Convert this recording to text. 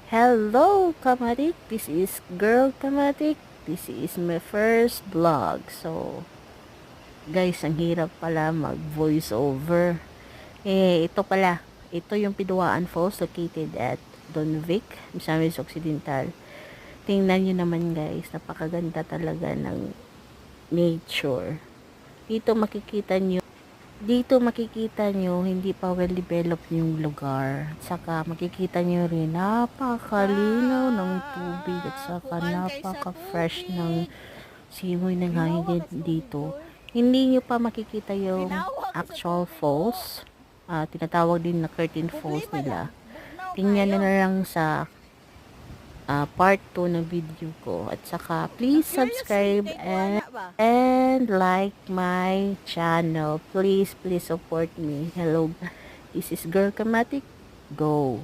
Hello, Kamatik. This is Girl Kamatik. This is my first vlog. So, guys, ang hirap pala mag voice over. Ito pala. Ito yung Piduaan Falls located at Donvic, Misamis Occidental. Tingnan nyo naman guys, napakaganda talaga ng nature. Dito makikita nyo, hindi pa well developed yung lugar. At saka makikita nyo rin, napakalinaw ng tubig at saka napaka-fresh ng simoy ng hangin dito. Hindi nyo pa makikita yung actual falls. Tinatawag din na curtain falls nila. Tingnan nyo na lang sa part 2 ng video ko. At saka, please subscribe and like my channel. Please support me. Hello, this is Girl Kamatik. Go!